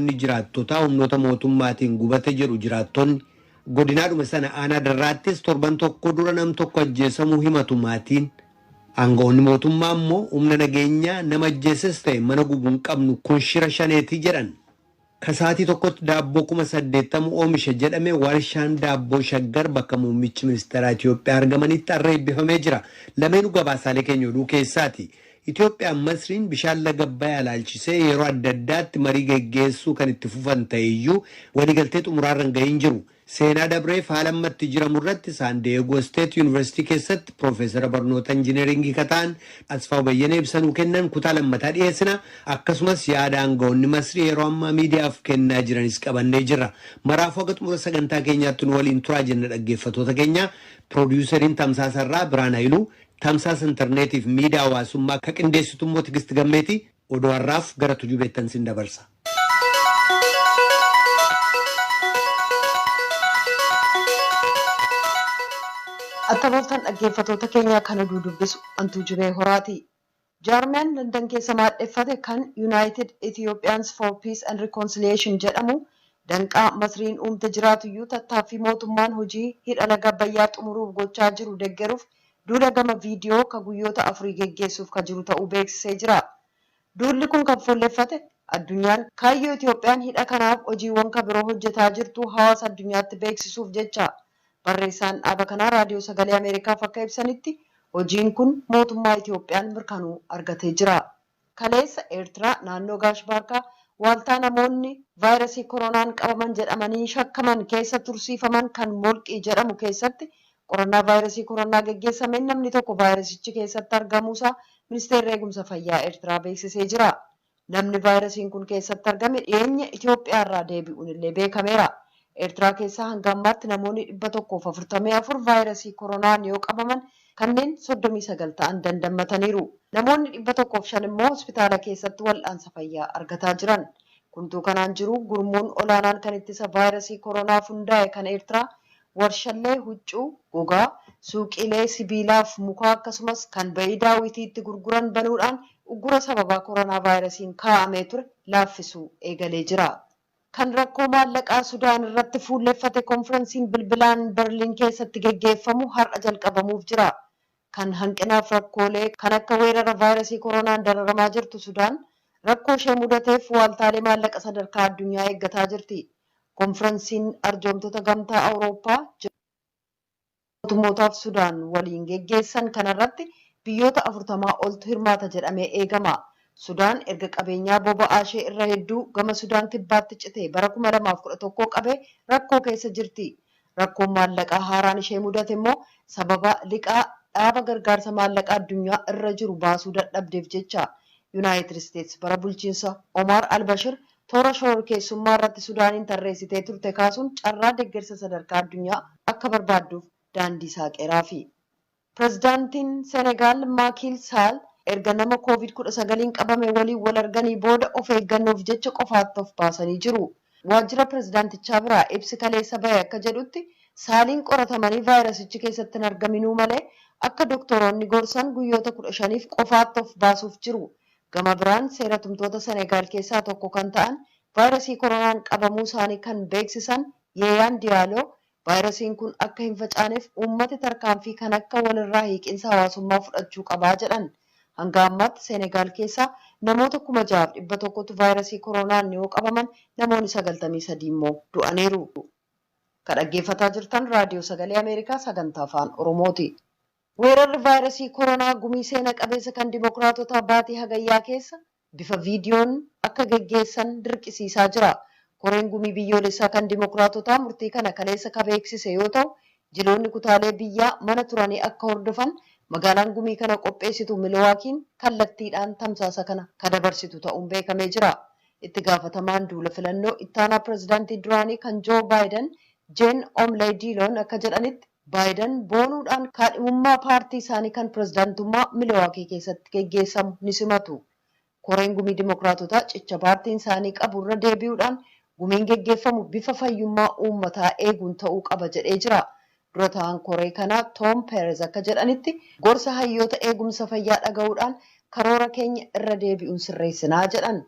qabeessonni jiraattota humnoota mootummaatiin gubate jedhu jiraattonni godinaadhuma sana aanaa darraattis torban tokko dura nam tokko ajjeesamuu himatu maatiin. Aangawoonni mootummaa immoo humna nageenyaa nama ajjeeses ta'e mana gubuun qabnu kun shira shaneetii jedhan. Kasaatii tokkotti daabboo 80,000 oomisha jedhame warshaan daabboo shaggar bakka muummichi ministeeraa Itoophiyaa argamanitti har'a eebbifamee jira. Lameenuu gabaasaalee keenya oduu keessaati. Itoophiyaan Masriin bishaan laga Abbayyaa ilaalchisee yeroo adda addaatti marii geggeessuu kan itti fufan ta'eyyuu waliigaltee xumuraarra hin gahin jiru. Seenaa Dabreef haala ammatti jiramu irratti San Diego State University keessatti Profeesara barnoota injineeringii kataan Asfaaw Bayyanee ibsanuu kennan kutaa lammataa dhiyeessina. Akkasumas yaada aangawoonni Masrii yeroo ammaa miidiyaaf kennaa jiranis qabannee jirra. Maraafuu haga xumura sagantaa keenyaatti nu waliin turaa jenna dhaggeeffattoota keenya. Piroodyuuseriin Tamsaasarraa Biraan Hayiluu, Tamsaasa intarneetiif miidiyaa hawaasummaa akka qindeessitu immoo Tigist Gammeeti. Oduu har'aaf gara tujubeettan sin dabarsa. Attabooltan dhaggeeffattoota keenya kana dubbisu antuu jibee horaati. Jaarmiyaan Landan keessa maadheffate kan United Ethiopians for Peace and Reconciliation jedhamu danqaa Masriin uumte jiraatuyyuu tattaaffii mootummaan hojii hidha laga Abbayyaa xumuruuf gochaa jiru deeggaruuf duula gama viidiyoo ka guyyoota 4 geggeessuuf ka jiru ta'uu beeksisee jira. Duulli kun kan fuulleffate addunyaan kaayyoo Itoophiyaan hidha kanaaf hojiiwwan ka biroo hojjetaa jirtu hawaasa addunyaatti beeksisuuf jecha. Barreessaan dhaaba kanaa raadiyoo sagalee Ameerikaaf akka ibsanitti hojiin kun mootummaa Itoophiyaan mirkanuu argatee jira. Kaleessa Eertiraa naannoo Gaashbaarkaa waaltaa namoonni vaayirasii koronaan qabaman jedhamanii shakkaman keessa tursiifaman kan Molqii jedhamu keessatti qorannaa vaayirasii koronaa geggeessameen namni tokko vaayirasichi keessatti argamuusaa ministeerri eegumsa fayyaa Eertiraa beeksisee jira. Namni vaayirasiin kun keessatti argame dhiyeenya Itoophiyaarraa deebi'uun illee beekameera. Eertiraa keessaa hanga ammaatti namoonni 144 vaayirasii koronaan yoo qabaman kanneen 39 ta'an dandammataniiru. Namoonni 105 immoo hospitaala keessatti wal'aansa fayyaa argataa jiran. Kuntuu kanaan jiru gurmuun olaanaan kan ittisa vaayirasii koronaaf hundaa'e kan Eertiraa warshallee huccuu, gogaa, suuqiilee sibiilaaf mukaa akkasumas kan ba'ii daawwitiitti gurguran banuudhaan uggura sababaa koronaa vaayirasiin kaa'amee ture laaffisuu eegalee jira. Kan rakkoo maallaqaa Sudaan irratti fuulleffate konferensiin bilbilaan Berliin keessatti geggeeffamu har'a jalqabamuuf jira. Kan hanqinaaf rakkoolee kan akka weerara vaayirasii koronaan dararamaa jirtu Sudaan rakkoo ishee mudateef waaltaalee maallaqa sadarkaa addunyaa eeggataa jirti. Konferensiin arjoomtoota gamtaa Awurooppaa mootummootaaf Sudaan waliin geggeessan kanarratti biyyoota 40 oltu hirmaata jedhamee eegama. Sudaan erga qabeenyaa boba'aa ishee irra hedduu gama Sudaan kibbaatti citee bara 2011 qabee rakkoo keessa jirti. Rakkoon maallaqaa haaraan ishee mudate immoo sababa liqaa dhaaba gargaarsa maallaqaa addunyaa irra jiru baasuu dadhabdeef jecha. Yuunaayitid Isteetsi bara bulchiinsa Omar Albashir toora shororkeessummaa irratti Sudaaniin tarreessitee turte kaasuun carraa deeggarsa sadarkaa addunyaa akka barbaadduuf daandii saaqeeraafi. Pireezidaantiin Senegaal Maakiil Saal erga nama COVID-19 qabame waliin wal arganii booda of eeggannoof jecha qofaatti of baasanii jiru. Waajjira pireezidaantichaa biraa ibsi kaleessa bahe akka jedhutti Saaliin qoratamanii vaayirasichi keessatti hin argaminuu malee akka doktoroonni gorsan guyyoota 15f qofaatti of baasuuf jiru. Gama biraan seera tumtoota Senegaal keessaa tokko kan ta'an vaayirasii koronaan qabamuu isaanii kan beeksisan Yeeyaan Diyaaloo vaayirasiin kun akka hin facaaneef uummati tarkaanfii kan akka walirraa hiiqinsa hawaasummaa fudhachuu qabaa jedhan. Hanga ammaatti Senegaal keessaa namoota 6,100tu vaayirasii koronaan yoo qabaman namoonni 93 immoo du'aniiru. Kan dhaggeeffataa jirtan raadiyoo sagalee Ameerikaa sagantaa afaan Oromooti. Weerarri vaayirasii koronaa gumii seena qabeessa kan dimokiraatota baatii hagayyaa keessa bifa viidiyoon akka geggeessan dirqisiisaa jira. Koreen gumii biyyoolessaa kan dimokiraatotaa murtii kana kaleessa ka beeksise yoo ta'u, jiloonni kutaalee biyyaa mana turanii akka hordofan magaalaan gumii kana qopheessitu Milwaakiin kallattiidhaan tamsaasa kana ka dabarsitu ta'uun beekamee jira. Itti gaafatamaan duula filannoo ittaanaa pireezidaantii duraanii kan Joo Baayiden Jeen Omley Diiloon akka jedhanitti Baayiden boonuudhaan kaadhimummaa paartii isaanii kan pireezidaantummaa Milwaakii keessatti geggeessamu ni simatu. Koreen gumii dimokiraatotaa cicha paartiin isaanii qabu irra deebi'uudhaan gumiin geggeeffamu bifa fayyummaa uummataa eeguun ta'uu qaba jedhee jira. Dura ta'an koree kanaa Tom Perez akka jedhanitti gorsa hayyoota eegumsa fayyaa dhaga'uudhaan karoora keenya irra deebi'uun sirreessinaa jedhan.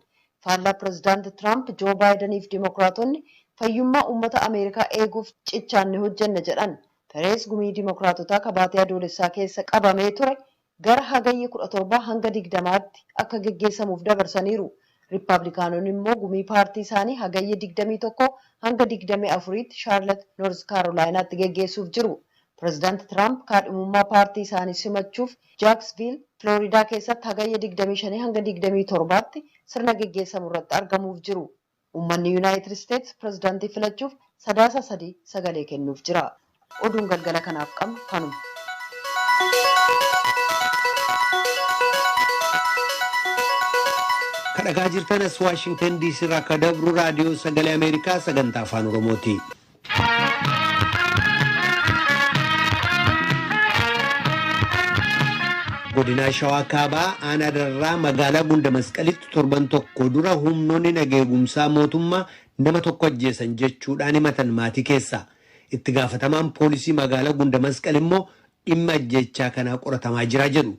Faallaa pireezidaanti Tiraamp Joo Baayidaniif Dimookiraatonni fayyummaa uummata Ameerikaa eeguuf cichaan ni hojjenna jedhan. Perees gumii Dimookiraatotaa kabaatee adoolessaa keessa qabamee ture gara hagayya 17 hanga 20tti akka geggeessamuuf dabarsaniiru. Riippaabilikaanonni immoo gumii paartii isaanii hagayya 21 hanga 24tti Shaarlet Noorz Kaarolaayinaatti geggeessuuf jiru. Pireezidaanti Tiraamp kaadhimummaa paartii isaanii simachuuf Jaaksviil, Filooriidaa keessatti hagayya 25 hanga 27tti sirna geggeessamu irratti argamuuf jiru. Uummanni Yuunaayitid Isteetsi pireezidaantii filachuuf sadaasa 3 sagalee kennuuf jira. Oduun galgala kanaaf qabnu kanuma. Kadhagaa jirtanas Waashingtan DC irraa akka dabru raadiyoo sagalee Ameerikaa sagantaa afaan Oromooti. Godina Shawaa Kaabaa aanaa Darraa magaalaa Gunda Masqalitti torban tokko dura humnoonni nageegumsaa mootummaa nama tokko ajjeesan jechuudhaan himatan maatii keessa. Itti gaafatamaan poolisii magaalaa Gunda Masqal immoo dhimma ajjechaa kanaa qoratamaa jira jedhu.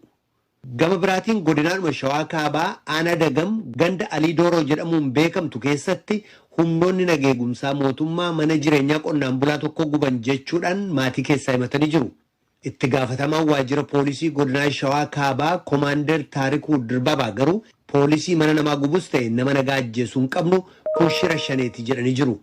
Gama biraatiin godinaadhuma Shawaa Kaabaa aanaa Dagam ganda Alii Dooroo jedhamuun beekamtu keessatti humnoonni nageegumsaa mootummaa mana jireenyaa qonnaan bulaa tokko guban jechuudhaan maatii keessaa himatanii jiru. Itti gaafatamaan waajjira poolisii godinaa Shawaa Kaabaa Komaander Taarikuu Dirbabaa garuu poolisii mana namaa gubus ta'e nama nagaa ajjeesuu hin qabnu kun shira shaneeti jedhanii jiru.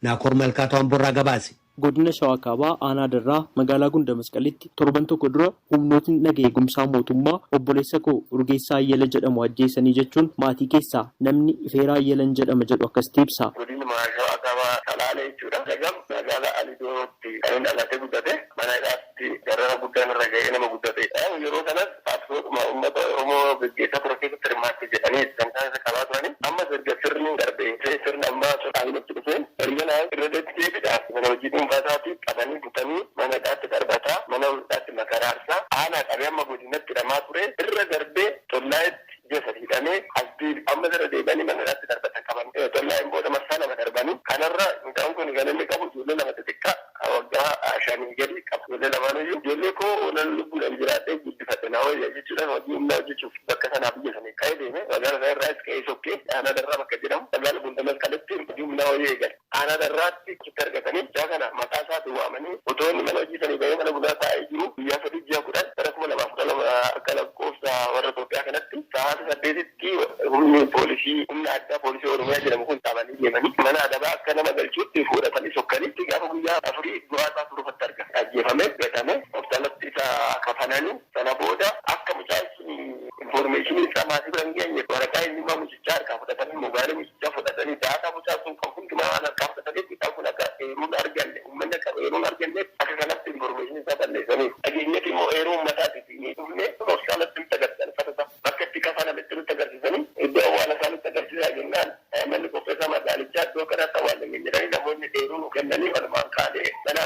Naakoor Malkaatoo Amborraa gabaase. Godina Shawaa Kaabaa aanaa Darraa magaalaa Gunda Masqalitti torban tokko dura humnootni nageegumsaa mootummaa obboleessa koo Urgeessaa Ayyala jedhamu ajjeesanii jechuun maatii keessaa namni Ifeeraa Ayyalan jedhama jedhu akkasitti ibsa. Godina Shawaa Kaabaa Salaalee jechuudha. Dagam magaalaa Alii Doorootti kan inni dhalatee guddate mana isaatti darara guddaan irra ga'ee nama guddate. Yeroo kanas qabsoodhuma uummata Oromoo gaggeessaa ture keessatti hirmaatte jedhanii kan isaan qabaa turani. Amma erga sirni darbee sirni ammaa aanutti dhufee erga irra deddeebiidhaaf mana hojii dhuunfaasaatti qabanii butanii mana hidhaatti darbataa mana hidhaatti makaraarsaa aanaa qabee amma godinatti hidhamaa ture irra darbee tollaayetti jeessa hidhamee asbii amma irra deebi'anii mana hidhaatti darbatan qaban tollaayeen booda marsaa lama darbanii kanarra midhaan kun kan inni qabu ijoollee lama xixiqqaa waggaa 5 gadi qabu ijoollee lamaaniyyuu ijoollee koo nan lubbuudhaan jiraatee guddifate naa wayya jechuudhaan hojii humnaa hojjechuuf bakka sanaa biyya sanii ka'ee deeme magaalaa isaa irraas ka'ee sokkee aanaa darraa bakka jedhamu magaalaa Gunda Masqalitti hojii humnaa wayya eegale aanaa darraatti itti argatanii jaa kana maqaa isaatti waamanii otoo inni mana hojii sanii bahee mana bunaa taa'ee jiru guyyaa 3 ji'a 10 bara 2012 akka lakkoofsa warra Itoophiyaa kanatti sa'aatii 8tti humni poolisii humna addaa poolisii Oromiyaa jedhamu kun qabanii deemanii mana adabaa akka nama galchuutti fuudhatanii sokkanitti gaafa guyyaa 4 du'aa isaa turufatti arga ajjeefamee gatame hospitaalatti isa kafananii sana booda akka mucaasni informationii isaa maatii biraan geenye waraqaa inni maa mucichaa harkaa fudhatanii mobaayilii mucichaa fudhatanii daataa mucaa sun kan hundumaa waan harkaa fudhatanii isaa kun akka eeruun arganne uummanni akka eeruun arganne akka kanatti informationii isaa balleessanii dhageenyatti immoo eeruu uummataatiif ni dhufne hospitaalatti nutti agarsiisan fatasa bakka itti kafanametti nutti agarsiisanii iddoo awwaala isaa nutti agarsiisaa jennaan manni qopheessaa magaalichaa iddoo kanatti awwaalan jedhanii namoonni eeruun kennanii walumaan kaanee mana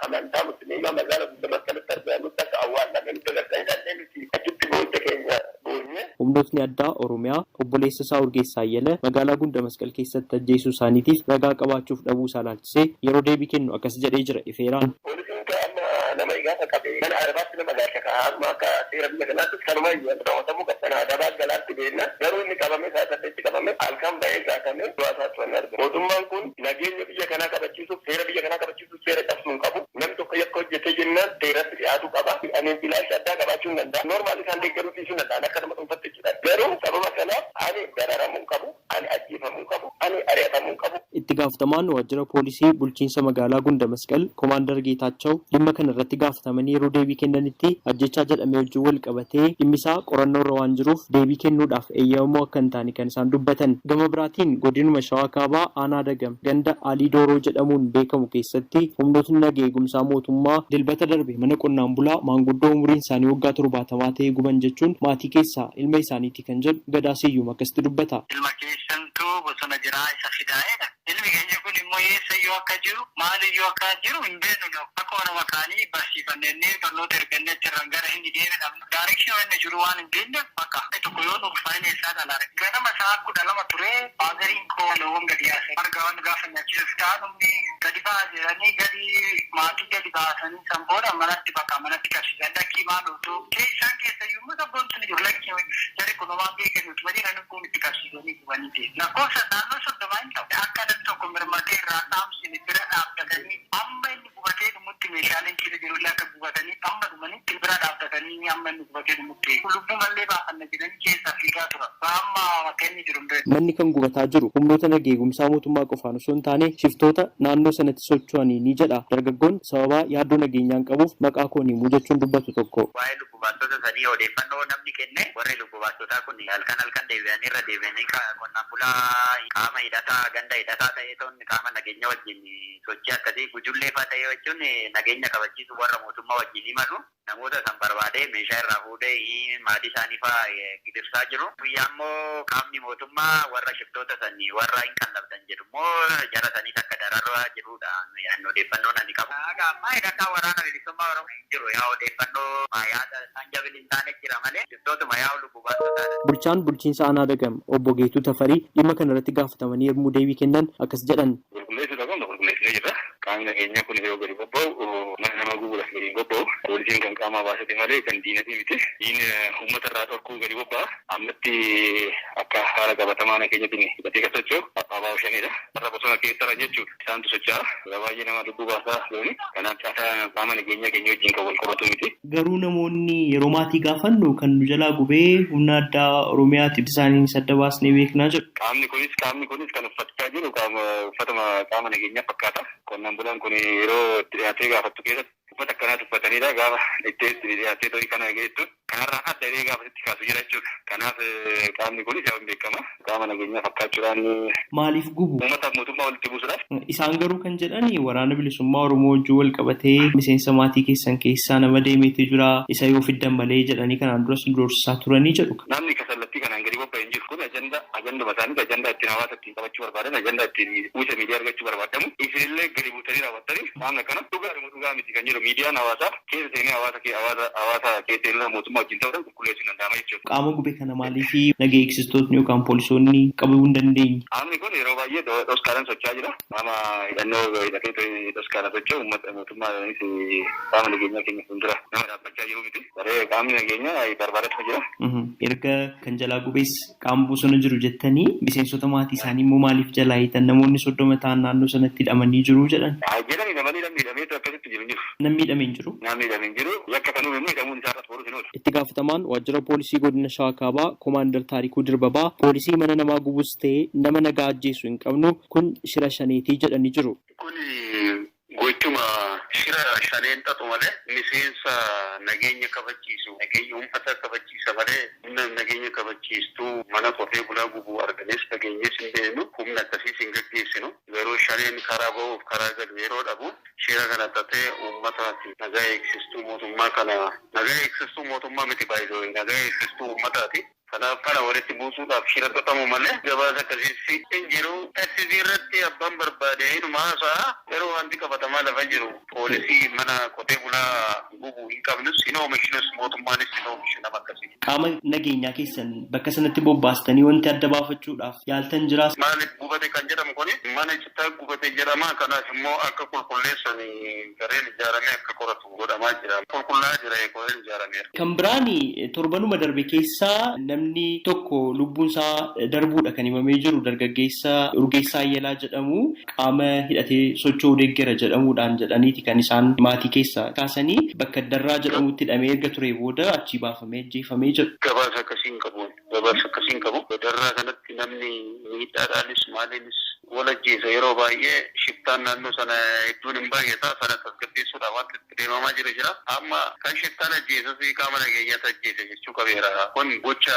amantaa musliimaa magaalaa Gunda Masqalitti argamutti akka awwaalame nutti agarsiisan nuti achitti booda keenya boonye. Humnootni addaa Oromiyaa obboleessa isaa Urgeessaa Ayyala magaalaa Gunda Masqal keessatti ajjeesuu isaaniitiif ragaa qabaachuuf dhabuu isaa ilaalchisee yeroo deebii kennu akkas jedhee jira Ifeeraan. Nama igaafa qabee mana adabaatti nama gaafata amma akka seera biyya kanaatti kanuma raawwatamuu qaba. Sana adabaa galaatti beekna garuu inni qabame isaa saddeetti qabame halkan ba'ee gaafame du'aa isaatti waan argamu. Mootummaan kun nageenya biyya kanaa kabachiisuuf seera biyya kanaa kabachiisuuf seera cabsuu hin qabu. Namni tokko yakka hojjetee jennaan seeratti dhiyaatu qaba. Ani ilaalcha addaa qabaachuu hin danda'a. Noormaali isaan deeggaruu dhiisuu hin danda'an akka nama dhuunfaatti jechuudha. Garuu sababa kanaaf ani dararamuu qabu, ani ajjeefamuu qabu, ani ari'atamuu qabu. Itti gaafatamaan waajjira poolisii bulchiinsa magaalaa Gunda Masqal Komaander Geetaachoo dhimma kana irratti gaafatamanii yeroo deebii kennanitti ajjechaa jedhamee wajjin wal qabatee dhimmisaa qorannoo irra waan jiruuf deebii kennuudhaaf eeyyamamoo akka hin taane kan isaan dubbatan. Gama biraatiin godinuma Shawaa Kaabaa aanaa Dagam ganda Alii Dooroo jedhamuun beekamu keessatti humnootni nageegumsaa mootummaa dilbata darbe mana qonnaan bulaa maanguddoo umuriin isaanii waggaa 70 ta'ee guban jechuun maatii keessaa ilma isaaniiti kan jedhu Gadaa Siyyuum akkasitti dubbata. Ilma keessantuu bosona jiraa isa fidaa'edha. Ilmi keenya kun kun immoo eessa yoo akka jiru maal yoo akka jiru hin beeknu akka waan makaanii barsiifannee barnoota ergannee jirran gara hin deebi'an daarekshinii inni jiru waan hin beekne bakka tokko yoo nuuf faayineessaa dhalaare ganama isaa 12 ture baazariin koo loon gadi yaase marga waan gaafa nyaachisuuf taa'umni gadi baasanii gadi maatii gadi baasanii sanboodha manatti bakka manatti qabsiisan lakkii maalootu isaan keessa yommuu sabboon sun jiru lakkii jari kunumaan beekanuutu waliin kan kun itti qabsiisanii gubanii ta'e lakkoofsa naannoo soddomaa hin ta'u akka namni tokko mirmatee irraa dhaamsine bira dhaabbatanii amma inni gubatee dhumutti meeshaaleen keessa jiru akka gubatanii amma dhumanitti bira dhaabbatanii amma inni gubatee dhumutti lubbuu mallee baafanna jedhanii keessa fiigaa tura amma akka inni jiru hin Manni kan gubataa jiru humnoota nageegumsaa mootummaa qofaan osoo hin taane shiftoota naannoo sanatti socho'anii ni jedha. Dargaggoon sababa yaaddoo nageenyaan qabuuf maqaa koo himuu jechuun dubbatu tokko. Waa'ee lubbubaatota sanii odeeffannoo namni kenne warri lubbubaatotaa kun halkan deebi'anii irra deebi'anii qonnaan bulaa qaama hidhataa ganda hidhataa ta'ee ta'uun qaama nageenya wajjin sochii akkasii gujullee fa'aa ta'ee jechuun nageenya kabachiisu warra mootummaa wajjin imalu namoota san barbaadee meeshaa irraa fuudhee maatii isaanii fa'aa gidirsaa jiru. Guyyaa immoo qaamni mootummaa warra shiftoota sanii warra hin qallabdan jedhu immoo jara sanii akka dararraa jirudha. Odeeffannoo ani qabu. Ammaa hidhataa waraana bilisummaa Oromoo hin jiru. Yaa odeeffannoo yaada isaan jabili hin taane jira malee shiftootuma yaa lubbubaatota. Bulchaan bulchiinsa aanaa Dagam obbo Geetuu Tafarii dhimma kana irratti gaafatamanii yommuu deebii kennan akkas jedhan. Qulqulleessuu jira. Qaamni nageenyaa kun yeroo gadi bobba'u mana nama gubuudhaaf gadi bobba'u poolisiin kan qaamaa baasate malee kan diinatii miti. Diina uummata irraa dhorkuu gadi bobba'a. Ammatti akka haala qabatamaa nageenyatiin hidhatee kan socho'u abbaa shanidha. Warra bosona keessarra jechuudha. Isaantu socho'a. Baay'ee nama lubbuu baasaa looni. Kanaaf caasaa qaama nageenyaa keenya wajjin kan wal qabatu miti. Garuu namoonni yeroo maatii gaafannu kan nu jalaa gubee humna addaa Oromiyaatiif isaanii sadda baasnee beeknaa jedhu. Qaamni kunis kan uffachaa jiru uffatuma qaama nageenyaa fakkaata. Qonnaan bulaan kun yeroo itti dhiyaatee gaafattu keessatti uffata akkanaatu uffatanidha. Gaafa itti dhiyaatee torii kana geessu kanarraa adda illee gaafa itti kaasu jira jechuudha. Kanaaf qaamni kunis yaa beekama. Qaama nageenyaa fakkaachuudhaan maaliif gubu? Uummataaf mootummaa walitti buusuudhaaf. Isaan garuu kan jedhan waraana bilisummaa Oromoo wajjin wal qabatee miseensa maatii keessan keessaa nama deemeetu jira isa yoo fiddan malee jedhanii kanaan duras doorsisaa turanii jedhu. Namni kasallattii kanaan gadi bobba'ee hin jiru kun ajanduma isaanii ajandaa ittiin hawaasa ittiin qabachuu barbaadan ajandaa ittiin uwwisa miidiyaa argachuu barbaadamu isinillee gadi buutanii raawwattanii maamna kana dhugaa miti kan jedhu miidiyaan hawaasaa keessa seenee hawaasa keessa seenee mootummaa wajjin ta'uudhaan qulqulleessuun danda'ama jechuudha. Qaama gube kana maaliif nagaa eegsistootni yookaan poolisoonni qabuu hin dandeenye? Qaamni kun yeroo baay'ee dhoskaadhaan socho'aa jira. Qaama hidhannoo hidhatee dhoskaadhaan socho'u uummata mootummaanis qaama nageenyaa keenya fuuldura nama dhaabbachaa jiru miti. Baree qaamni nageenyaa barbaadachaa jira. Erga kan jalaa gubees qaama bosona jiru jettanii miseensota maatii isaanii immoo maaliif jalaa hiitan namoonni 30 ta'an naannoo sanatti hidhamanii jiru jedhan. Jedhanii namni hidhameetu akkasitti jiru jiru. Namni hidhamee hin jiru. Namni hidhamee hin jiru. Yakka kanuu immoo hidhamuun isaa irratti boruuf hin oolu. Itti gaafatamaan waajjira poolisii godina Shawaa Kaabaa Koomaandar Taarikuu Dirbabaa poolisii mana namaa gubus ta'ee nama nagaa ajjeesu hin qabnu kun shira shaneetii jedhanii jiru. Gochuma shira shaneen xaxu malee miseensa nageenya kabachiisu nageenya uummata kabachiisa malee humna nageenya kabachiistuu mana qotee bulaa gubuu arganes nageenyes hin deemu humna akkasiis hin gaggeessinu yeroo shaneen karaa ba'uuf karaa galu yeroo dhabu shira kana xaxee uummataati nagaa eegsistuu mootummaa kana nagaa eegsistuu mootummaa miti baay'ee nagaa eegsistuu uummataati. Kanaaf kana walitti buusuudhaaf shira xaxamu malee gabaasa akkasiis hin jiru. Taksisii irratti abbaan barbaade inuma haasa'a yeroo wanti qabatamaa lafa jiru poolisii mana qotee bulaa gubuu hin qabnus hin oomishinus mootummaanis hin oomishu nama akkasii. Qaama nageenyaa keessan bakka sanatti bobbaastanii wanti adda baafachuudhaaf yaaltan jiraas. Maaliif gubate kan jedhamu kuni mana citaa gubate jedhama. Kanaaf immoo akka qulqulleessan gareen ijaaramee akka qoratu godhamaa jira. Qulqullaa'aa jira gareen ijaaramee. Kan biraan torbanuma darbe keessaa namni tokko lubbuun isaa darbuudha kan himamee jiru dargaggeessa Urgeessaa Ayyalaa jedhamu qaama hidhatee socho'uu deeggera jedhamuudhaan jedhaniiti kan isaan maatii keessaa kaasanii bakka Darraa jedhamutti hidhamee erga ture booda achii baafamee ajjeefamee jedhu. Gabaasa akkasiin qabu. Darraa kanatti namni miidhaadhaanis maaliinis wal ajjeesa yeroo baay'ee shiftaan naannoo sana hedduun hin baay'ata sana tasgabbeessuudhaaf waan itti deemamaa jira. Amma kan shiftaan ajjeesas qaama nageenyaatti ajjeese jechuu qabeera. Kun gocha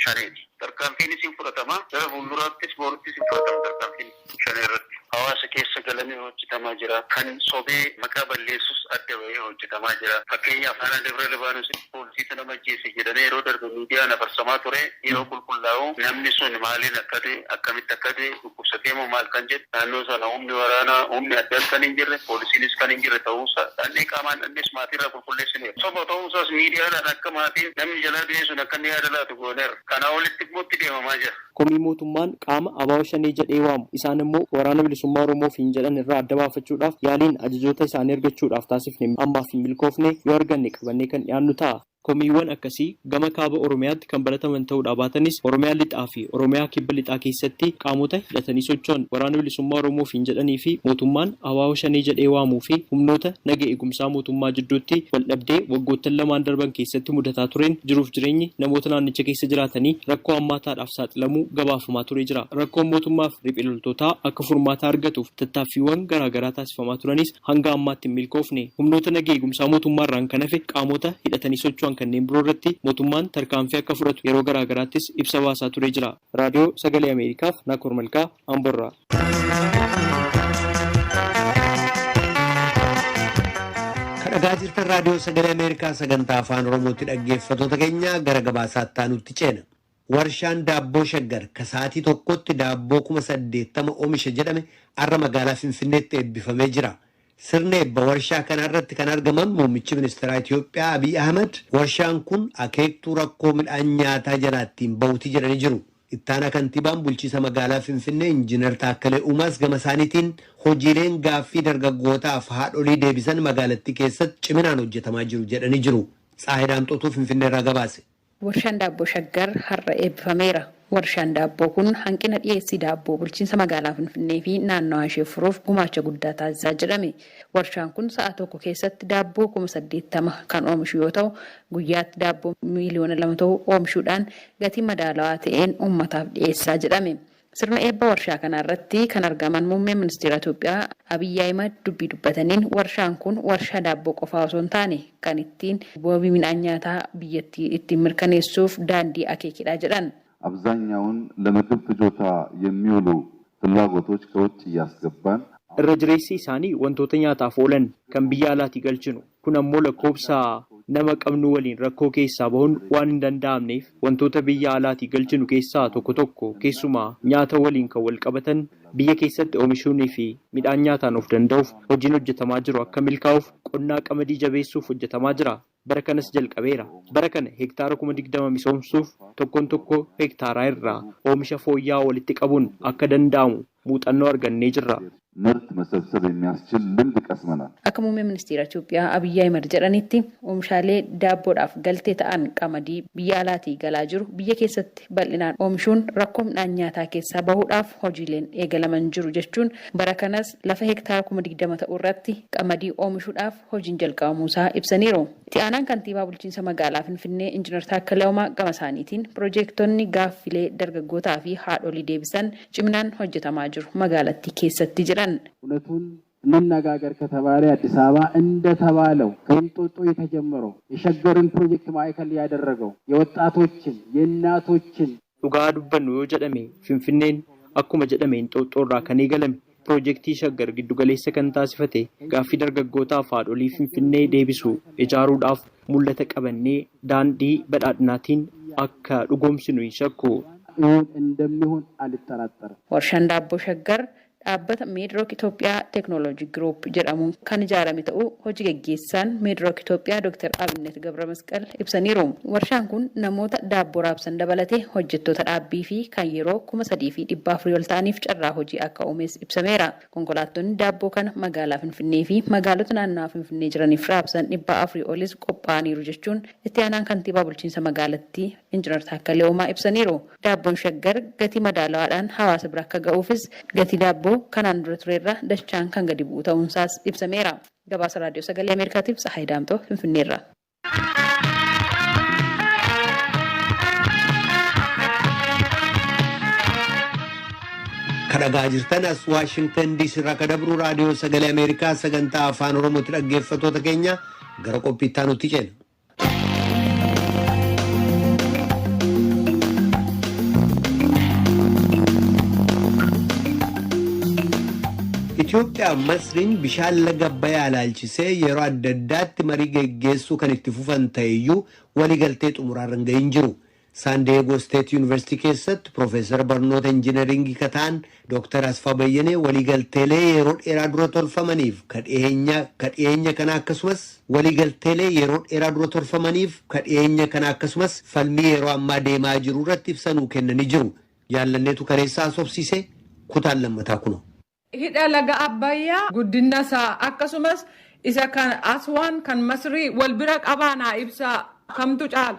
shaneeti. Tarkaanfiinis hin fudhatama. Gara fuulduraattis booruttis hin fudhatama tarkaanfiin shanee irratti. Hawaasa keessa galanii hojjetamaa jira. Kan sobee maqaa balleessus adda bahee hojjetamaa jira. Fakkeenyaaf Aanaa Dabra Libaanoos poolisiitu nama ajjeese jedhamee yeroo darbe miidiyaan afarsamaa ture. Yeroo qulqullaa'u namni sun maaliin akka ta'e akkamitti akka ta'e dhukkubsatee keemo maal kan jedhu naannoo sana humni waraanaa humni addaas kan hin jirre poolisiinis kan hin jirre ta'uusaa dhannee qaamaan dhannees maatiirra qulqulleessineera. Soba ta'uusaas miidiyaadhaan akka maatiin namni jalaa dhiyeessuun akka inni yaada laatu gooneera. Kanaa olitti immoo itti deemamaa jira. Komii mootummaan qaama ABO shanee jedhee waamu isaan immoo waraana bilisummaa Oromoo fi jedhan irraa adda baafachuudhaaf yaaliin ajajoota isaanii argachuudhaaf taasifne ammaaf hin milkoofne yoo arganne qabannee kan dhiyaannu ta'a. Komiiwwan akkasii gama kaaba Oromiyaatti kan barataman ta'uudha baatanis Oromiyaa lixaa fi Oromiyaa kibba lixaa keessatti qaamota hidhatanii socho'an waraana bilisummaa Oromoo fi jedhanii fi mootummaan ABO shanee jedhee waamuu fi humnoota nagaa eegumsaa mootummaa jidduutti waldhabdee waggoottan lamaan darban keessatti mudataa tureen jiruuf jireenyi namoota naannicha keessa jiraatanii rakkoo hammaataadhaaf saaxilamuu gabaafamaa turee jira. Rakkoon mootummaaf riphee loltootaa akka furmaata argatuuf tattaaffiiwwan garaagaraa taasifamaa turanis hanga ammaatti hin milkoofne. Humnoota nagaa eegumsaa mootummaarraan kan hafe qaamota hidhatanii socho'an kanneen biroo irratti mootummaan tarkaanfii akka fudhatu yeroo garaagaraattis ibsa baasaa turee jira. Raadiyoo Sagalee Ameerikaaf Naakoor Malkaa Amborraa. Kadhagaa jirtan Raadiyoo Sagalee Ameerikaa sagantaa afaan Oromootti dhaggeeffattoota keenya gara gabaasaatti aanutti ceena. Warshaan daabboo shaggar kasaatii tokkotti daabboo 80,000 oomisha jedhame har'a magaalaa Finfinneetti eebbifamee jira. Sirna eebba warshaa kana irratti kan argaman muummichi ministeeraa Itoophiyaa Abiy Ahmed warshaan kun akeektuu rakkoo midhaan nyaataa jalaattiin bahuutii jedhanii jiru. Ittaana kantiibaan bulchiisa magaalaa Finfinnee Injiinar Taakkalee Uumaas gama isaaniitiin hojiileen gaaffii dargaggootaaf haadholii deebisan magaalattii keessatti ciminaan hojjetamaa jiru jedhanii jiru. Tsaayidaa Amxootuu Finfinneerraa gabaase. Warshaan daabboo shaggar har'a eebbifameera. Warshaan daabboo kun hanqina dhiyeessii daabboo bulchiinsa magaalaa Finfinnee fi naannoo ishee furuuf gumaacha guddaa taasisaa jedhame. Warshaan kun sa'a tokko keessatti daabboo 80,000 kan oomishu yoo ta'u guyyaatti daabboo miliyoona 2 ta'u oomishuudhaan gatii madaalawaa ta'een uummataaf dhiyeessaa jedhame. Sirna eebba warshaa kana irratti kan argaman muummeen ministeera Itoophiyaa Abiy Ahmed dubbii dubbataniin warshaan kun warshaa daabboo qofaa osoo hin taane kan ittiin wabii midhaan nyaataa biyyattii ittiin mirkaneessuuf daandii akeekidha jedhan. አብዛኛውን ለምግብ ፍጆታ የሚውሉ ፍላጎቶች ከውጭ እያስገባን irra jireessi isaanii wantoota nyaataaf oolan kan biyya alaatii galchinu kun ammoo lakkoobsa nama qabnu waliin rakkoo keessaa bahuun waan hin danda'amneef wantoota biyya alaatii galchinu keessaa tokko keessumaa nyaata waliin kan wal qabatan biyya keessatti oomishuunii fi midhaan nyaataan of danda'uuf hojiin hojjetamaa jiru akka milkaa'uuf qonnaa qamadii jabeessuuf hojjetamaa jira. Bara kanas jalqabeera. Bara kana hektaara 20,000 misoomsuuf tokko hektaaraa irraa oomisha fooyya'aa walitti qabuun akka danda'amu muuxannoo argannee jirra. ምርት መሰብሰብ የሚያስችል ልምድ ቀስመናል። Akka muummee ministeera Itoophiyaa Abiy Ahmed jedhanitti oomishaalee daabboodhaaf galtee ta'an qamadii biyya alaatii galaa jiru biyya keessatti bal'inaan oomishuun rakkoo midhaan nyaataa keessaa bahuudhaaf hojiileen eegalaman jiru jechuun bara kanas lafa hektaara 20,000 ta'u irratti qamadii oomishuudhaaf hojiin jalqabamuusaa ibsaniiru. Itti aanaan kantiibaa bulchiinsa magaalaa Finfinnee Injiinar Taakkalee Uumaa gama isaaniitiin piroojeektonni gaaffilee dargaggootaa fi haadholii deebisan ciminaan hojjetamaa jiru magaalattii keessatti jedhan. እውነቱን እንነጋገር ከተባለ አዲስ አበባ እንደተባለው ከእንጦጦ የተጀመረው የሸገርን ፕሮጀክት ማዕከል ያደረገው የወጣቶችን የእናቶችን dhugaa dubbannu yoo jedhame Finfinneen akkuma jedhame Inxooxxoorraa kan eegalame piroojeektii shaggar giddugaleessa kan taasifate gaaffii dargaggootaaf haadholii Finfinnee deebisu ijaaruudhaaf mul'ata qabannee daandii badhaadhinaatiin akka dhugoomsinu hin shakku. እንደሚሆን አልጠራጠርም። Warshaan daabboo shaggar dhaabbata Meedrook Itoophiyaa Teeknooloojii Giruup jedhamuun kan ijaarame ta'uu hojii gaggeessaan Meedrook Itoophiyaa Dr. Abinnet Gabramasqal ibsaniiru. Warshaan kun namoota daabboo raabsan dabalatee hojjettoota dhaabbii fi kan yeroo 3,400 ol ta'aniif carraa hojii akka uumes ibsameera. Konkolaattonni daabboo kana magaalaa Finfinnee fi magaalota naannawaa Finfinnee jiraniif raabsan 400 olis qophaa'aniiru jechuun itti aanaan kantiibaa bulchiinsa magaalattii Injiinar Taakkalee Uumaa ibsaniiru. Daabboon shaggar gatii madaalawaadhaan hawaasa bira akka ga'uufis gatii daabboo kanaan dura turerra dachaan kan gadi bu'u ta'uunsaas ibsameera. Gabaasa Raadiyoo Sagalee Ameerikaatiif Tsaayidaa Amxoo Finfinneerra. Kadhagaa jirtan as Waashingtan DC irraa kadabru Raadiyoo Sagalee Ameerikaa sagantaa afaan Oromootti dhaggeeffattoota keenya gara qophiittaa nutti ceena. Itoophiyaa Masriin bishaan laga Abbayyaa ilaalchisee yeroo adda addaatti marii geggeessuu kan itti fufan ta'eyyuu waliigaltee xumuraarra hin gahin jiru. San Diego State University keessatti Profeesar barnoota injiinaringii kataan Dr. Asfaa Bayyanee waliigalteelee yeroo dheeraa dura tolfamaniif kadhiyeenya kana akkasumas waliigalteelee yeroo dheeraa dura tolfamaniif kadhiyeenya kana akkasumas falmii yeroo ammaa deemaa jiru irratti ibsanuu kennanii jiru. Jaallanneetu kareessaa sobsiise kutaan lammataa kuno. Hidha laga Abbayyaa guddina isaa akkasumas isa kan Aswaan kan Masrii wal bira qabaanaa ibsaa kamtu caala?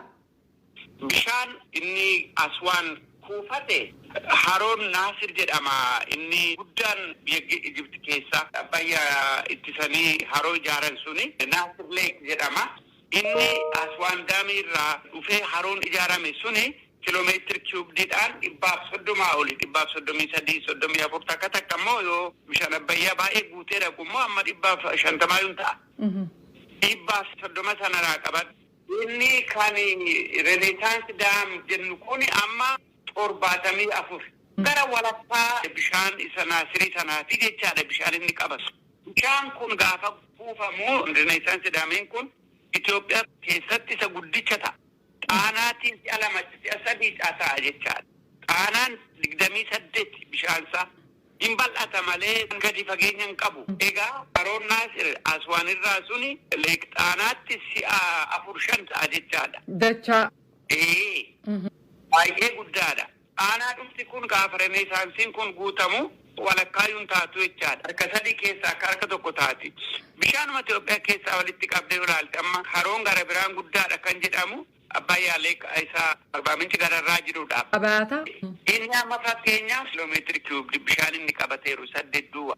Bishaan inni Aswaan kuufate haroon Naasir jedhama. Inni guddaan biyya Ijipti keessa Abbayyaa ittisanii haroo ijaaran suni Naasir Leek jedhama. Inni Aswaan daamii irraa dhufee haroon ijaarame suni kiiloomeetiri kiiyuubdiidhaan 130 oli 133 34 takka takka immoo yoo bishaan Abbayyaa baay'ee guutee dhaqu immoo amma 150 yuun ta'a. 130 sanarraa qaban. Inni kan Renesaansi daam jennu kun amma 74 gara walakkaa bishaan isa Naasirii sanaati jechaadha bishaan inni qabasu. Bishaan kun gaafa kuufamu Renesaansi daamiin kun Itoophiyaa keessatti isa guddicha ta'a. Xaanaatiin si'a lama si'a sadii ta'a jechaadha. Xaanaan 28 bishaansaa hin bal'ata malee gadi fageenya hin qabu. Egaa haroon Naasir Aswaan irraa suni leek xaanaatti si'a 4-5 ta'a jechaadha. Dachaa. Baay'ee guddaadha. Xaanaa dhumti kun gaafa Renesaansiin kun guutamu walakkaayyuun taatu jechaadha. Harka sadii keessaa akka harka tokko taati. Bishaanuma Itoophiyaa keessaa walitti qabdee ilaalte amma haroon gara biraan guddaadha kan jedhamu Abbayyaa leek isaa Arbaa Minci gararraa jirudha. Abaata. Inni amma fakkeenyaaf kiiloomeetiri kiiyuubdii bishaan inni qabateeru 8 duwwa.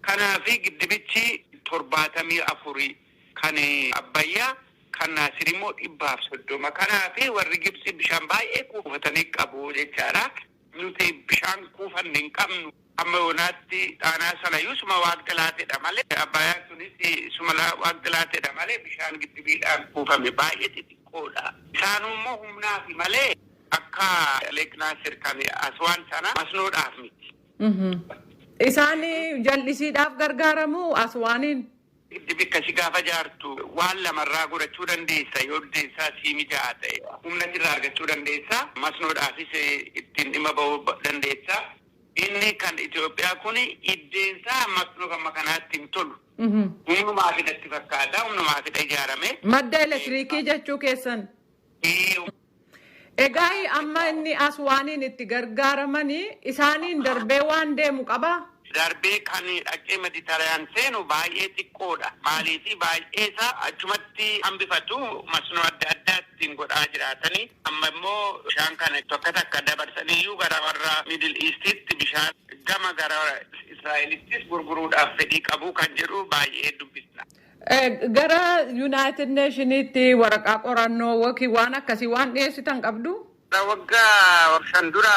Kanaafi giddibichi 74 kan Abbayyaa kan Naasir immoo 130. Kanaafi warri Gibsi bishaan baay'ee kuufatanii qabu jechaadha. Nuti bishaan kuufanne hin qabnu. Amma yoonaatti xaanaa sanayyuu suma waaqti laateedha malee Abbayyaan sunis suma waaqti laateedha malee bishaan giddibiidhaan kuufame baay'ee xixiqqoodha. Isaanuu immoo humnaafi malee akka leek Naasir kan Aswaan sana masnoodhaaf miti. Isaan jallisiidhaaf gargaaramu Aswaaniin. Giddibi akkasii gaafa jaartu waan lamarraa godhachuu dandeessa yoo dandeessaa sii mijaa'aa ta'e humna irraa argachuu dandeessa masnoodhaafis ittiin dhimma ba'uu dandeessa. Inni kan Itoophiyaa kun iddeensaa masnoo amma kanaatti hin tolu. Humnumaa fidatti fakkaata humnumaa fida ijaarame. Madda elektiriikii jechuu keessan. Egaa amma inni Aswaaniin itti gargaaramanii isaaniin darbee waan deemu qabaa? Darbee kan dhaqee Mediteraan seenu baay'ee xiqqoodha. Maaliif baay'ee isaa achumatti hambifatu masnoo adda addaattiin godhaa jiraatanii. Amma immoo bishaan kana tokko takka dabarsaniyyuu gara warra Middle Eastitti bishaan gama gara Israa'elittis gurguruudhaaf fedhii qabu kan jedhu baay'ee dubbisna. Gara United Nationitti waraqaa qorannoo yookiin waan akkasii waan dhiyeessitan qabdu? Waggaa 5 dura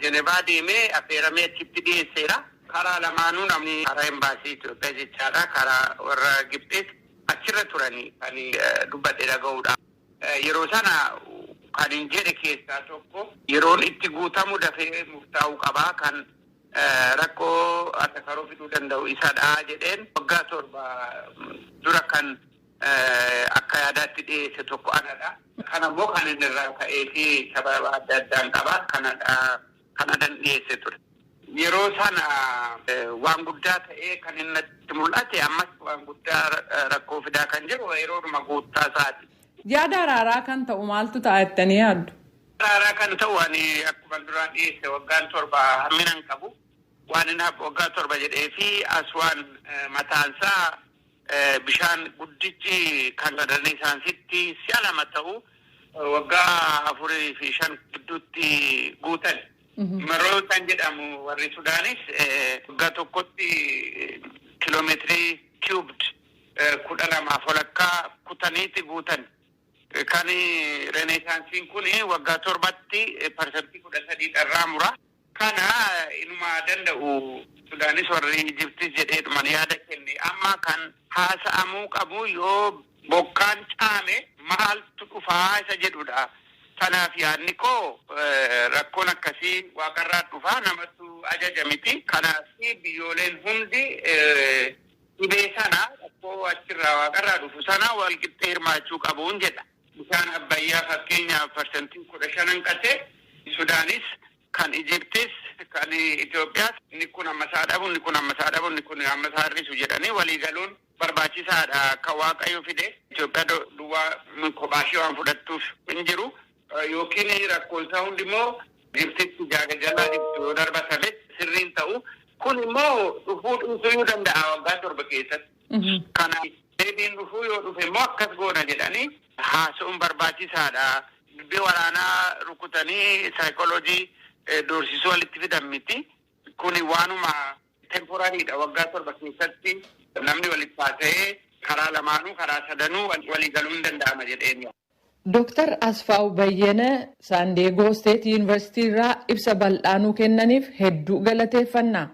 Jenevaa deemee affeeramee achitti dhiyeesseera. Karaa lamaanuu namni karaa embaasii Itoophiyaa jechaadha. Karaa warra Gibxees achirra turanii kan dubbadhe dhaga'uudha. Yeroo sana kan hin jedhe keessaa tokko yeroon itti guutamu dafee murtaa'uu qabaa kan rakkoo adda karoo fiduu danda'u isadha jedheen waggaa 7 dura kan akka yaadaatti dhiyeesse tokko anadha. Kanammoo kan inni irraa ka'ee fi sababa adda addaan qabaa kanadan dhiyeesse ture. Yeroo sana waan guddaa ta'ee kan inni itti mul'ate ammas waan guddaa rakkoo fidaa kan jiru yeroodhuma guuttaa isaati. Yaada araaraa kan ta'u maaltu ta'a jettanii yaaddu? Araaraa kan ta'u ani akkuma duraan dhiyeesse waggaan 7 hammina hin qabu. Waan inni waggaa 7 jedhee fi Aswaan mataansaa bishaan guddichi kan Renesaansitti si'a 2 ta'u waggaa 4 fi 5 gidduutti guutan. Maroo kan jedhamu warri Sudaanis waggaa tokkotti kiiloomeetirii kiiyuubd 12 walakkaa kutaniiti guutan. Kan Renesaansiin kun waggaa 7tti parsantii 13 irraa mura. Kana inuma danda'u Sudaanis warri Ijiptis jedheedhuman yaada kenne amma kan haasa'amuu qabu yoo bokkaan caame maaltu dhufaa isa jedhudha. Kanaaf yaadni koo rakkoon akkasii waaqarraa dhufaa namatu ajaja miti. Kanaaf biyyooleen hundi dhibee sana rakkoo achirraa waaqarraa dhufu sana wal qixxee hirmaachuu qabuun jedha. bishaan Abbayyaa fakkeenyaaf parsantiin 15 qate Sudaanis kan Ijiptis kan Itoophiyaas inni kun ammasaa dhabu inni kun ammasaa dhabu inni kun ammasaa hir'isu jedhanii waliigaluun barbaachisaadha kan Waaqayyo fide Itoophiyaa duwwaa kophaashee waan fudhattuuf hin jiru yookiin rakkoonsaa hundimmoo Gibxitti jalaa Gibxi yoo darbatame sirriin ta'u kun immoo dhufuu dhiisuu danda'a waggaa 7 keessatti. Kana deebiin dhufuu yoo dhufe immoo akkas goona jedhanii haasa'uun barbaachisaadha. Dubbii waraanaa rukutanii saayikooloojii doorsisuu walitti fidan miti. Kuni waanuma temporariidha waggaa 7 keessatti namni walitti haasa'ee karaa lamaanuu karaa sadanuu waliigaluu hin danda'ama jedheeni. Dr. Asfaaw Bayyana Saandeegoo State University irraa ibsa bal'aanuu kennaniif hedduu galateeffannaa.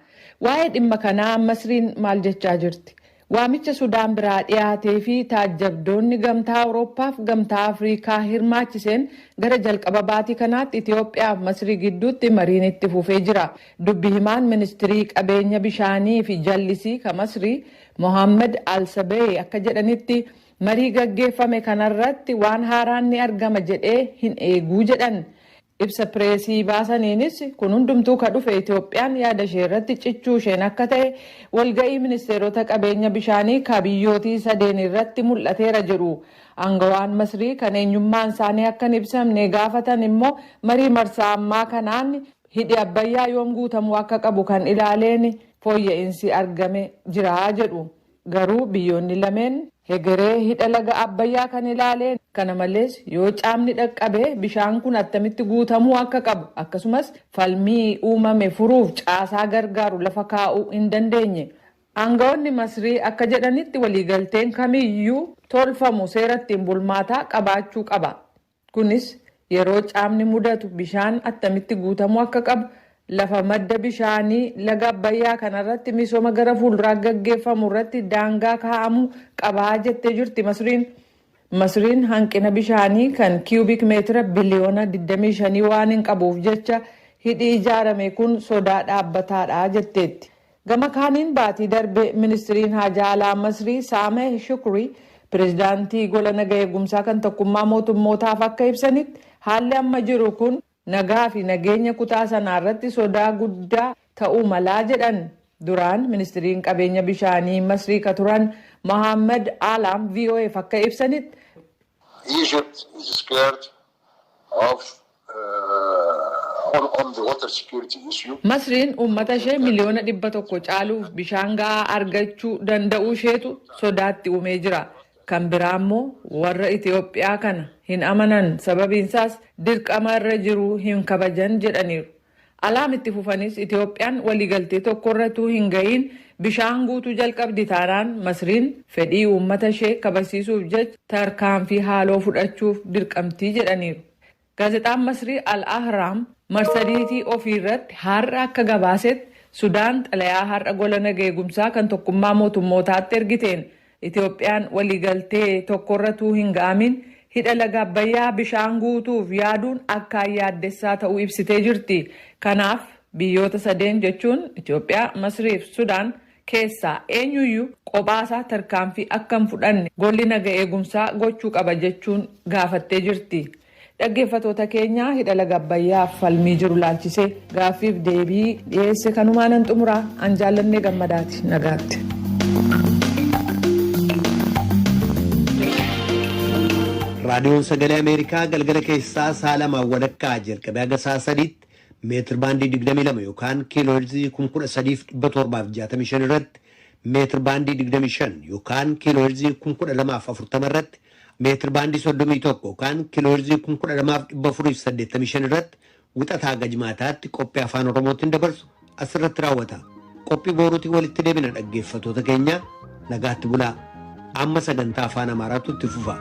Waa'ee dhimma kanaa Masriin maal jechaa jirti? Waamicha Sudaan biraa dhiyaatee fi taajjabdoonni gamtaa Awurooppaa fi gamtaa Afrikaa hirmaachiseen gara jalqaba baatii kanaatti Itoophiyaa fi Masrii gidduutti mariin itti fufee jira. Dubbi himaan ministirii qabeenya bishaanii fi jallisii kan Masrii Mohaammed Al-Sabee akka jedhanitti marii gaggeeffame kanarratti waan haaraan ni argama jedhee hin eeguu jedhan. Ibsa pireesii baasaniinis kun hundumtuu ka dhufe Itoophiyaan yaada ishee irratti cichuu isheen akka ta'e walga'ii ministeerota qabeenya bishaanii ka biyyootii sadeen irratti mul'ateera jedhu. Aangawaan Masrii kan eenyummaan isaanii akka hin ibsamne gaafatan immoo marii marsaa ammaa kanaan hidhi Abbayyaa yoom guutamuu akka qabu kan ilaaleen fooyya'insi argame jira jedhu. Garuu biyyoonni lameen hegeree hidha laga Abbayyaa kan ilaaleen kana malees yoo caamni dhaqqabe bishaan kun attamitti guutamuu akka qabu akkasumas falmii uumame furuuf caasaa gargaaru lafa kaa'uu hin dandeenye. Aangawoonni Masrii akka jedhanitti waliigalteen kamiyyuu tolfamu seerattiin bulmaataa qabaachuu qaba. Kunis yeroo caamni mudatu bishaan attamitti guutamuu akka qabu lafa madda bishaanii laga Abbayyaa kanarratti misooma gara fuulduraa gaggeeffamu irratti daangaa kaa'amuu qabaa jettee jirti Masriin. Masriin hanqina bishaanii kan kiubik meetira biliyoona 25 waan hin qabuuf jecha hidhi ijaarame kun sodaa dhaabbataadha jetteetti. Gama kaaniin baatii darbe ministiriin haajaa alaa Masrii Saameh Shukrii pirezidaantii gola naga eegumsaa kan tokkummaa mootummootaaf akka ibsanitti haalli amma jiru kun nagaa fi nageenya kutaa sanaa irratti sodaa guddaa ta'uu malaa jedhan. Duraan ministiriin qabeenya bishaanii Masrii ka turan Mohaammed Alaam VOA'f akka ibsanitti Egypt is scared of on the water security issue. Masriin uummata ishee miliyoona 100 caaluuf bishaan gahaa argachuu danda'uu isheetu sodaatti uumee jira. Kan biraa immoo warra Itoophiyaa kana hin amanan sababiinsaas dirqama irra jiru hin kabajan jedhaniiru. Alaam itti fufanis Itoophiyaan waliigaltee tokkorratuu hin ga'iin bishaan guutuu jalqabdi taanaan Masriin fedhii uummata ishee kabachiisuuf jecha tarkaanfii haaloo fudhachuuf dirqamtii jedhaniiru. Gaazexaan Masrii Al-Ahraam marsariitii ofiirratti har'a akka gabaasetti Sudaan xalayaa har'a gola naga eegumsaa kan tokkummaa mootummootaatti ergiteen Itoophiyaan waliigaltee tokkorratuu hin ga'amin hidha laga Abbayyaa bishaan guutuuf yaaduun akkaan yaaddessaa ta'uu ibsitee jirti. Kanaaf biyyoota sadeen jechuun Itoophiyaa, Masrii fi Sudaan keessaa eenyuyyuu qophaasaa tarkaanfii akka hin fudhanne golli naga eegumsaa gochuu qaba jechuun gaafattee jirti. Dhaggeeffatoota keenyaa hidha laga Abbayyaaf falmii jiru laalchisee gaaffiif deebii dhiyeesse kanumaan nan xumuraa an jaallannee gammadaati nagaatti. raadiyoon sagalee ameerikaa galgala keessaa saalamaan walakkaa jalqabee haga sa'a sadiitti meetir baandii 22 yookaan kiilooherzii 13,765 irratti meetir baandii 25 yookaan kiilooherzii 1240 irratti meetir baandii 31 yookaan kiilooherzii 12,485 irratti wixataa haga jimaataatti qophii afaan oromootiin dabarsu asirratti raawwata. Qophii booruutiin walitti deebina dhaggeeffatoota keenya nagaatti bulaa. Amma sagantaa afaan amaaraatu itti fufa.